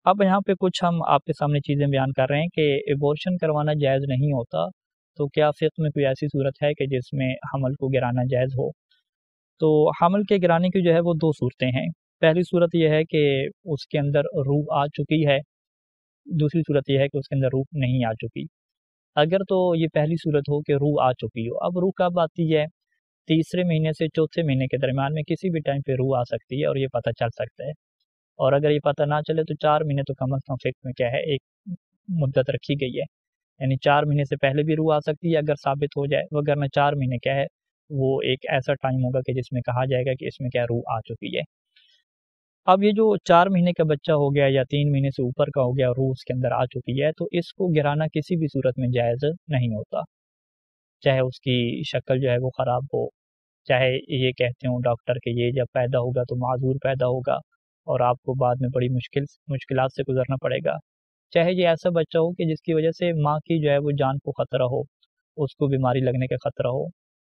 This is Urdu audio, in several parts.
اب یہاں پہ کچھ ہم آپ کے سامنے چیزیں بیان کر رہے ہیں کہ ایبورشن کروانا جائز نہیں ہوتا، تو کیا فقہ میں کوئی ایسی صورت ہے کہ جس میں حمل کو گرانا جائز ہو؟ تو حمل کے گرانے کی جو ہے وہ دو صورتیں ہیں۔ پہلی صورت یہ ہے کہ اس کے اندر روح آ چکی ہے، دوسری صورت یہ ہے کہ اس کے اندر روح نہیں آ چکی۔ اگر تو یہ پہلی صورت ہو کہ روح آ چکی ہو، اب روح کب آتی ہے؟ تیسرے مہینے سے چوتھے مہینے کے درمیان میں کسی بھی ٹائم پہ روح آ سکتی ہے اور یہ پتہ چل سکتا ہے، اور اگر یہ پتہ نہ چلے تو 4 مہینے تو کم از کم فقہ میں کیا ہے ایک مدت رکھی گئی ہے، یعنی 4 مہینے سے پہلے بھی روح آ سکتی ہے اگر ثابت ہو جائے، وگرنہ 4 مہینے کیا ہے وہ ایک ایسا ٹائم ہوگا کہ جس میں کہا جائے گا کہ اس میں کیا روح آ چکی ہے۔ اب یہ جو 4 مہینے کا بچہ ہو گیا یا 3 مہینے سے اوپر کا ہو گیا روح اس کے اندر آ چکی ہے، تو اس کو گرانا کسی بھی صورت میں جائز نہیں ہوتا، چاہے اس کی شکل جو ہے وہ خراب ہو، چاہے یہ کہتے ہوں ڈاکٹر کہ یہ جب پیدا ہوگا تو معذور پیدا ہوگا اور آپ کو بعد میں بڑی مشکلات سے گزرنا پڑے گا، چاہے یہ ایسا بچہ ہو کہ جس کی وجہ سے ماں کی جو ہے وہ جان کو خطرہ ہو، اس کو بیماری لگنے کا خطرہ ہو،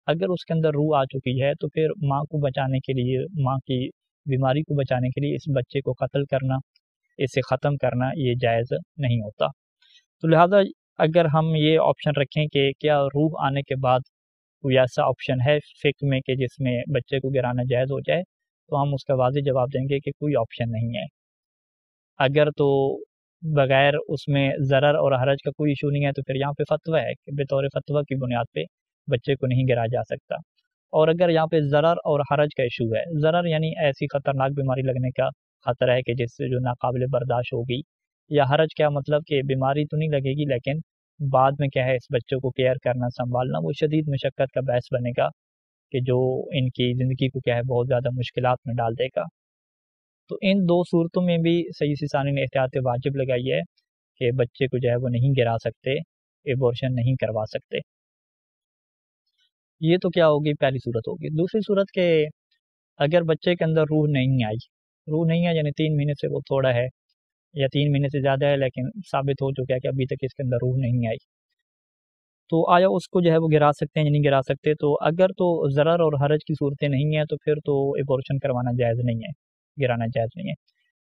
اگر اس کے اندر روح آ چکی ہے تو پھر ماں کو بچانے کے لیے، ماں کی بیماری کو بچانے کے لیے اس بچے کو قتل کرنا، اسے ختم کرنا یہ جائز نہیں ہوتا۔ تو لہٰذا اگر ہم یہ آپشن رکھیں کہ کیا روح آنے کے بعد کوئی ایسا آپشن ہے فقہ میں کہ جس میں بچے کو گرانا جائز ہو جائے، تو ہم اس کا واضح جواب دیں گے کہ کوئی آپشن نہیں ہے۔ اگر تو بغیر اس میں ضرر اور حرج کا کوئی ایشو نہیں ہے تو پھر یہاں پہ فتویٰ ہے کہ بطور فتویٰ کی بنیاد پہ بچے کو نہیں گرایا جا سکتا، اور اگر یہاں پہ ضرر اور حرج کا ایشو ہے، ضرر یعنی ایسی خطرناک بیماری لگنے کا خطرہ ہے کہ جس سے جو ناقابل برداشت ہوگی، یا حرج کیا مطلب کہ بیماری تو نہیں لگے گی لیکن بعد میں کیا ہے اس بچے کو کیئر کرنا، سنبھالنا وہ شدید مشقت کا باعث بنے گا کہ جو ان کی زندگی کو کیا ہے بہت زیادہ مشکلات میں ڈال دے گا۔ تو ان دو صورتوں میں بھی سید سیستانی نے احتیاط واجب لگائی ہے کہ بچے کو جو ہے وہ نہیں گرا سکتے، ایبورشن نہیں کروا سکتے۔ یہ تو کیا ہوگی، پہلی صورت ہوگی۔ دوسری صورت کہ اگر بچے کے اندر روح نہیں آئی یعنی 3 مہینے سے وہ تھوڑا ہے یا 3 مہینے سے زیادہ ہے لیکن ثابت ہو چکا ہے کہ ابھی تک اس کے اندر روح نہیں آئی، تو آیا اس کو جو ہے وہ گرا سکتے ہیں یا نہیں گرا سکتے؟ تو اگر تو ضرر اور حرج کی صورتیں نہیں ہیں تو پھر تو ایبورشن کروانا جائز نہیں ہے، گرانا جائز نہیں ہے۔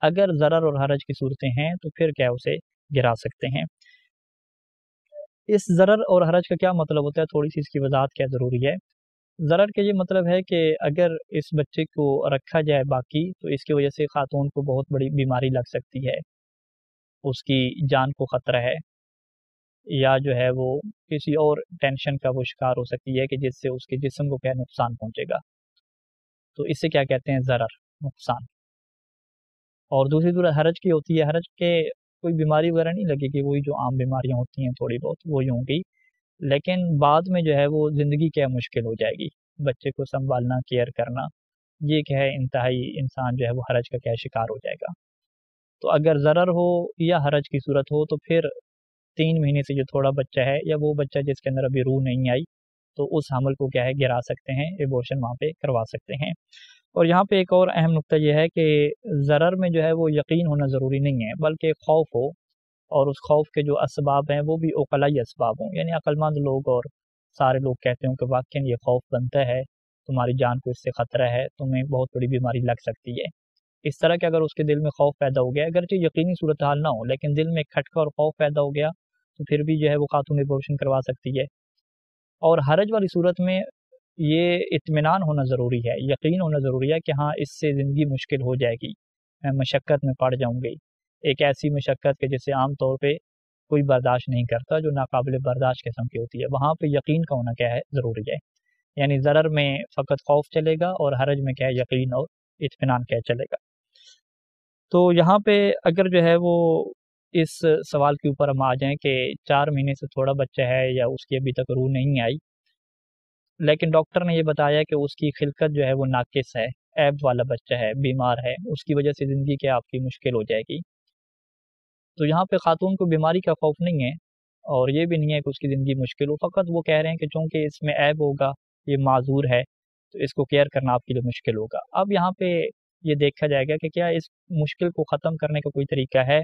اگر ضرر اور حرج کی صورتیں ہیں تو پھر کیا اسے گرا سکتے ہیں۔ اس ضرر اور حرج کا کیا مطلب ہوتا ہے، تھوڑی سی اس کی وضاحت کیا ضروری ہے۔ ضرر کا یہ مطلب ہے کہ اگر اس بچے کو رکھا جائے باقی تو اس کی وجہ سے خاتون کو بہت بڑی بیماری لگ سکتی ہے، اس کی جان کو خطرہ ہے، یا جو ہے وہ کسی اور ٹینشن کا وہ شکار ہو سکتی ہے کہ جس سے اس کے جسم کو کیا نقصان پہنچے گا، تو اس سے کیا کہتے ہیں ضرر، نقصان۔ اور دوسری صورت حرج کی ہوتی ہے، حرج کے کوئی بیماری وغیرہ نہیں لگے گی، وہی جو عام بیماریاں ہوتی ہیں تھوڑی بہت وہی ہوں گی، لیکن بعد میں جو ہے وہ زندگی کیا مشکل ہو جائے گی، بچے کو سنبھالنا، کیئر کرنا، یہ کیا ہے انتہائی انسان جو ہے وہ حرج کا کیا شکار ہو جائے گا۔ تو اگر ضرر ہو یا حرج کی صورت ہو تو پھر 3 مہینے سے جو تھوڑا بچہ ہے یا وہ بچہ جس کے اندر ابھی روح نہیں آئی تو اس حمل کو کیا ہے گرا سکتے ہیں، ایبورشن وہاں پہ کروا سکتے ہیں۔ اور یہاں پہ ایک اور اہم نقطہ یہ ہے کہ ضرر میں جو ہے وہ یقین ہونا ضروری نہیں ہے بلکہ خوف ہو، اور اس خوف کے جو اسباب ہیں وہ بھی عقلائی اسباب ہوں، یعنی عقل مند لوگ اور سارے لوگ کہتے ہیں کہ واقعی یہ خوف بنتا ہے، تمہاری جان کو اس سے خطرہ ہے، تمہیں بہت بڑی بیماری لگ سکتی ہے۔ اس طرح کہ اگر اس کے دل میں خوف پیدا ہو گیا، اگرچہ یقینی صورتحال نہ ہو لیکن دل میں کھٹکا اور خوف پیدا ہو گیا تو پھر بھی جو ہے وہ خاتون ایبورشن کروا سکتی ہے۔ اور حرج والی صورت میں یہ اطمینان ہونا ضروری ہے، یقین ہونا ضروری ہے کہ ہاں اس سے زندگی مشکل ہو جائے گی، میں مشقت میں پڑ جاؤں گی، ایک ایسی مشقت کہ جسے عام طور پہ کوئی برداشت نہیں کرتا، جو ناقابل برداشت قسم کی ہوتی ہے، وہاں پہ یقین کا ہونا کیا ہے ضروری ہے۔ یعنی ضرر میں فقط خوف چلے گا اور حرج میں کیا ہے یقین اور اطمینان کیا چلے گا۔ تو یہاں پہ اگر جو ہے وہ اس سوال کے اوپر ہم آ جائیں کہ 4 مہینے سے تھوڑا بچہ ہے یا اس کی ابھی تک روح نہیں آئی لیکن ڈاکٹر نے یہ بتایا کہ اس کی خلقت جو ہے وہ ناقص ہے، عیب والا بچہ ہے، بیمار ہے، اس کی وجہ سے زندگی کیا آپ کی مشکل ہو جائے گی، تو یہاں پہ خاتون کو بیماری کا خوف نہیں ہے اور یہ بھی نہیں ہے کہ اس کی زندگی مشکل ہو، فقط وہ کہہ رہے ہیں کہ چونکہ اس میں عیب ہوگا، یہ معذور ہے، تو اس کو کیئر کرنا آپ کے لیے مشکل ہوگا۔ اب یہاں پہ یہ دیکھا جائے گا کہ کیا اس مشکل کو ختم کرنے کا کوئی طریقہ ہے،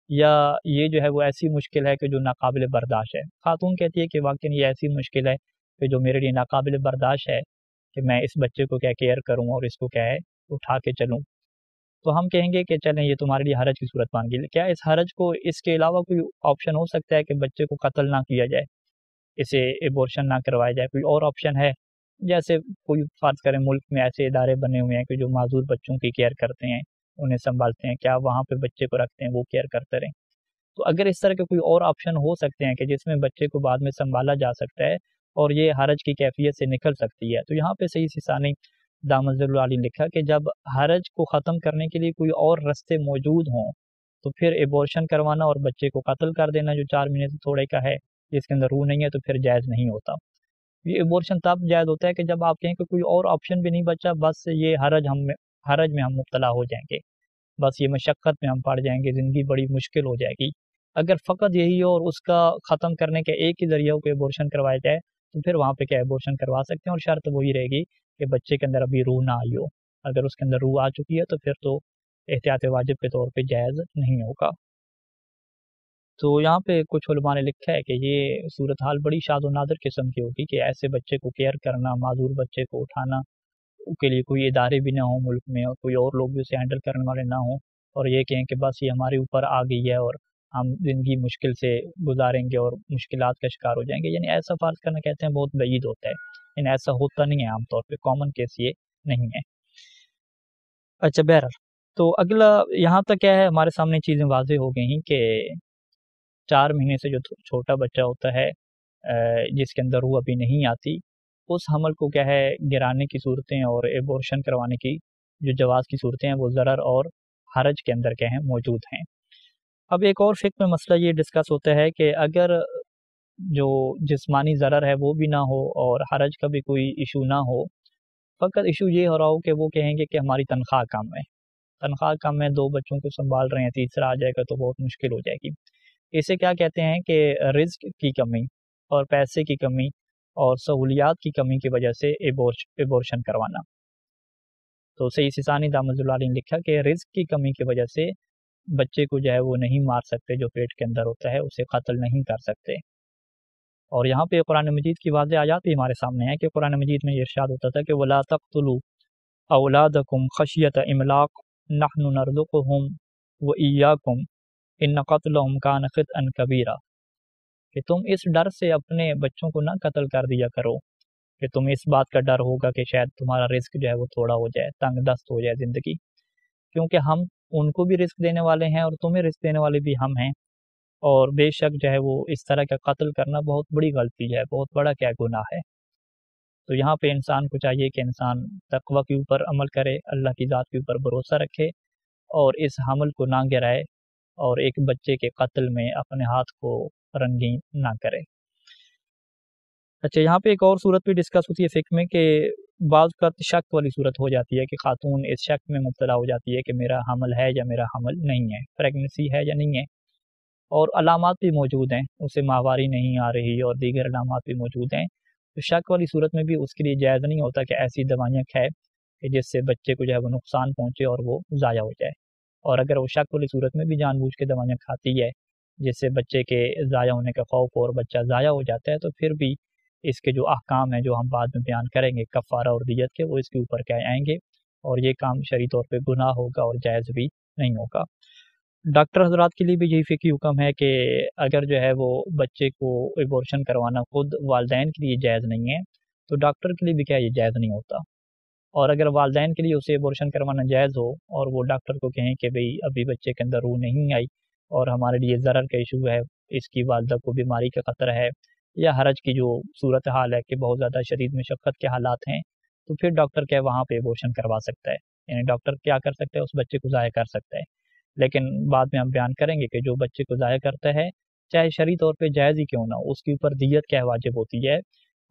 یا یہ جو ہے وہ ایسی مشکل ہے کہ جو ناقابل برداشت ہے۔ خاتون کہتی ہے کہ واقعی یہ ایسی مشکل ہے کہ جو میرے لیے ناقابل برداشت ہے کہ میں اس بچے کو کیا کیئر کروں اور اس کو کیا ہے اٹھا کے چلوں، تو ہم کہیں گے کہ چلیں یہ تمہارے لیے حرج کی صورت مان گئی. کیا اس حرج کو اس کے علاوہ کوئی آپشن ہو سکتا ہے کہ بچے کو قتل نہ کیا جائے, اسے ایبورشن نہ کروایا جائے؟ کوئی اور آپشن ہے؟ جیسے کوئی فرض کریں ملک میں ایسے ادارے بنے ہوئے ہیں کہ جو معذور بچوں کی کیئر کرتے ہیں, انہیں سنبھالتے ہیں, کیا وہاں پہ بچے کو رکھتے ہیں وہ کیئر کرتے رہیں؟ تو اگر اس طرح کے کوئی اور آپشن ہو سکتے ہیں کہ جس میں بچے کو بعد میں سنبھالا جا سکتا ہے اور یہ حرج کی کیفیت سے نکل سکتی ہے, تو یہاں پہ صحیح ثانی دامت ظل نے لکھا کہ جب حرج کو ختم کرنے کے لیے کوئی اور رستے موجود ہوں تو پھر ایبورشن کروانا اور بچے کو قتل کر دینا جو 4 مہینے سے تھوڑے کا ہے, جس کے اندر روح نہیں ہے, تو پھر جائز نہیں ہوتا. یہ ایبورشن تب جائز ہوتا ہے کہ جب آپ کہیں کہ کوئی اور آپشن بھی نہیں بچا, بس یہ حرج میں ہم مبتلا ہو جائیں گے, بس یہ مشقت میں ہم پڑ جائیں گے, زندگی بڑی مشکل ہو جائے گی. اگر فقط یہی ہو اور اس کا ختم کرنے کا ایک ہی ذریعہ ہو کہ ایبورشن کروایا جائے, تو پھر وہاں پہ کیا ایبورشن کروا سکتے ہیں, اور شرط وہی رہے گی کہ بچے کے اندر ابھی روح نہ آئی ہو. اگر اس کے اندر روح آ چکی ہے تو پھر تو احتیاط واجب کے طور پہ جائز نہیں ہوگا. تو یہاں پہ کچھ علماء نے لکھا ہے کہ یہ صورتحال بڑی شاذ و نادر قسم کی ہوگی کہ ایسے بچے کو کیئر کرنا, معذور بچے کو اٹھانا کے لیے کوئی ادارے بھی نہ ہوں ملک میں, اور کوئی اور لوگ بھی اسے ہینڈل کرنے والے نہ ہوں, اور یہ کہیں کہ بس یہ ہمارے اوپر آ گئی ہے اور ہم زندگی مشکل سے گزاریں گے اور مشکلات کا شکار ہو جائیں گے. یعنی ایسا فرض کرنا کہتے ہیں بہت بعید ہوتا ہے, یعنی ایسا ہوتا نہیں ہے, عام طور پہ کامن کیس یہ نہیں ہے. اچھا بہرحال, تو اگلا یہاں تک کیا ہے, ہمارے سامنے چیزیں واضح ہو گئی ہیں کہ 4 مہینے سے جو چھوٹا بچہ ہوتا ہے جس کے اندر روح ابھی نہیں آتی, اس حمل کو کیا ہے گرانے کی صورتیں اور ایبورشن کروانے کی جو جواز کی صورتیں ہیں وہ ضرر اور حرج کے اندر کیا ہیں موجود ہیں. اب ایک اور فقہ میں مسئلہ یہ ڈسکس ہوتا ہے کہ اگر جو جسمانی ضرر ہے وہ بھی نہ ہو اور حرج کا بھی کوئی ایشو نہ ہو, فقط ایشو یہ ہو رہا ہو کہ وہ کہیں گے کہ ہماری تنخواہ کم ہے, تنخواہ کم ہے, 2 بچوں کو سنبھال رہے ہیں, تیسرا آ جائے گا تو بہت مشکل ہو جائے گی. اسے کیا کہتے ہیں کہ رزق کی کمی اور پیسے کی کمی اور سہولیات کی کمی کی وجہ سے ایبورشن کروانا. تو صحیح ثانی دامت ظل نے لکھا کہ رزق کی کمی کی وجہ سے بچے کو جو ہے وہ نہیں مار سکتے, جو پیٹ کے اندر ہوتا ہے اسے قتل نہیں کر سکتے. اور یہاں پہ قرآن مجید کی واضح آیات بھی ہمارے سامنے ہے کہ قرآن مجید میں یہ ارشاد ہوتا تھا کہ وَلَا تَقْتُلُوا أَوْلَادَكُمْ خَشْيَةَ إِمْلَاقٍ نَحْنُ نَرْزُقُهُمْ وَإِيَّاكُمْ إِنَّ قَتْلَهُمْ كَانَ خِطْئًا كَبِيرًا, کہ تم اس ڈر سے اپنے بچوں کو نہ قتل کر دیا کرو کہ تم اس بات کا ڈر ہوگا کہ شاید تمہارا رزق جو ہے وہ تھوڑا ہو جائے, تنگ دست ہو جائے زندگی, کیونکہ ہم ان کو بھی رزق دینے والے ہیں اور تمہیں رزق دینے والے بھی ہم ہیں, اور بے شک جو ہے وہ اس طرح کا قتل کرنا بہت بڑی غلطی ہے, بہت بڑا کیا گناہ ہے. تو یہاں پہ انسان کو چاہیے کہ انسان تقوی کے اوپر عمل کرے, اللہ کی ذات کے اوپر بھروسہ رکھے اور اس حمل کو نہ گرائے اور ایک بچے کے قتل میں اپنے ہاتھ کو رنگین نہ کرے. اچھا, یہاں پہ ایک اور صورت بھی ڈسکس ہوتی ہے فقہ میں کہ بعض کا شک والی صورت ہو جاتی ہے کہ خاتون اس شک میں مبتلا ہو جاتی ہے کہ میرا حمل ہے یا میرا حمل نہیں ہے, پریگننسی ہے یا نہیں ہے, اور علامات بھی موجود ہیں, اسے ماہواری نہیں آ رہی اور دیگر علامات بھی موجود ہیں. تو شک والی صورت میں بھی اس کے لیے جائز نہیں ہوتا کہ ایسی دوائیاں کھائے کہ جس سے بچے کو جو ہے وہ نقصان پہنچے اور وہ ضائع ہو جائے. اور اگر وہ شک والی صورت میں بھی جان بوجھ کے دوائیاں کھاتی ہے جس سے بچے کے ضائع ہونے کا خوف اور بچہ ضائع ہو جاتا ہے, تو پھر بھی اس کے جو احکام ہیں جو ہم بعد میں بیان کریں گے کفارہ اور دیت کے, وہ اس کے اوپر کیا آئیں گے, اور یہ کام شرعی طور پہ گناہ ہوگا اور جائز بھی نہیں ہوگا. ڈاکٹر حضرات کے لیے بھی یہی فقہی حکم ہے کہ اگر جو ہے وہ بچے کو ایبورشن کروانا خود والدین کے لیے جائز نہیں ہے تو ڈاکٹر کے لیے بھی کیا یہ جائز نہیں ہوتا. اور اگر والدین کے لیے اسے ایبورشن کروانا جائز ہو اور وہ ڈاکٹر کو کہیں کہ بھئی ابھی بچے کے اندر روح نہیں آئی اور ہمارے لیے ضرر کا ایشو ہے, اس کی والدہ کو بیماری کا خطرہ ہے یا حرج کی جو صورت حال ہے کہ بہت زیادہ شدید مشقت کے حالات ہیں, تو پھر ڈاکٹر کیا وہاں پہ ایبورشن کروا سکتا ہے. یعنی ڈاکٹر کیا کر سکتا ہے, اس بچے کو ضائع کر سکتا ہے. لیکن بعد میں ہم بیان کریں گے کہ جو بچے کو ضائع کرتا ہے چاہے شرعی طور پہ جائز ہی کیوں نہ ہو, اس کے اوپر دیت کیا واجب ہوتی ہے,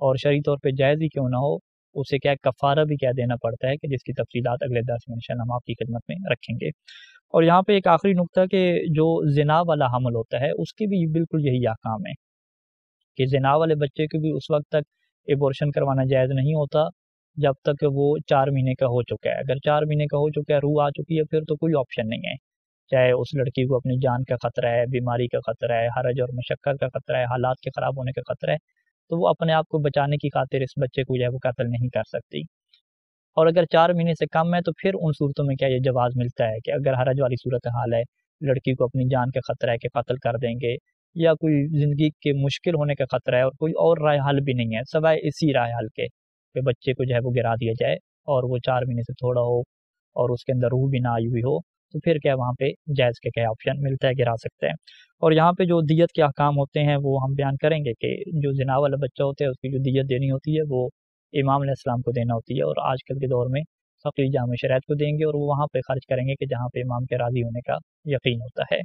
اور شرعی طور پہ جائز ہی کیوں نہ ہو اسے کیا کفارہ بھی کیا دینا پڑتا ہے کہ جس کی تفصیلات اگلے درس میں انشاءاللہ ہم آپ کی خدمت میں رکھیں گے. اور یہاں پہ ایک آخری نقطہ کہ جو زنا والا حمل ہوتا ہے اس کے بھی بالکل یہی احکام ہے کہ زنا والے بچے کو بھی اس وقت تک ایبورشن کروانا جائز نہیں ہوتا جب تک وہ 4 مہینے کا ہو چکا ہے. اگر 4 مہینے کا ہو چکا ہے, روح آ چکی ہے, پھر تو کوئی آپشن نہیں ہے, چاہے اس لڑکی کو اپنی جان کا خطرہ ہے, بیماری کا خطرہ ہے, حرج اور مشقت کا خطرہ ہے, حالات کے خراب ہونے کا خطرہ ہے, تو وہ اپنے آپ کو بچانے کی خاطر اس بچے کو جو ہے وہ قتل نہیں کر سکتی. اور اگر 4 مہینے سے کم ہے تو پھر ان صورتوں میں کیا یہ جواز ملتا ہے کہ اگر حرج والی صورت حال ہے، لڑکی کو اپنی جان کا خطرہ ہے کہ قتل کر دیں گے، یا کوئی زندگی کے مشکل ہونے کا خطرہ ہے اور کوئی اور رائے حل بھی نہیں ہے سوائے اسی رائے حل کے کہ بچے کو جو ہے وہ گرا دیا جائے اور وہ 4 مہینے سے تھوڑا ہو اور اس کے اندر روح بھی نہ آئی ہوئی ہو، تو پھر کیا وہاں پہ جائز کے کیا آپشن ملتا ہے، گرا سکتے ہیں۔ اور یہاں پہ جو دیت کے احکام ہوتے ہیں وہ ہم بیان کریں گے کہ جو زنا والا بچہ ہوتا ہے اس کی جو دیت دینی ہوتی ہے وہ امام علیہ السلام کو دینا ہوتی ہے، اور آج کل کے دور میں فقی جامع شرائط کو دیں گے اور وہ وہاں پہ خرچ کریں گے کہ جہاں پہ امام کے راضی ہونے کا یقین ہوتا ہے۔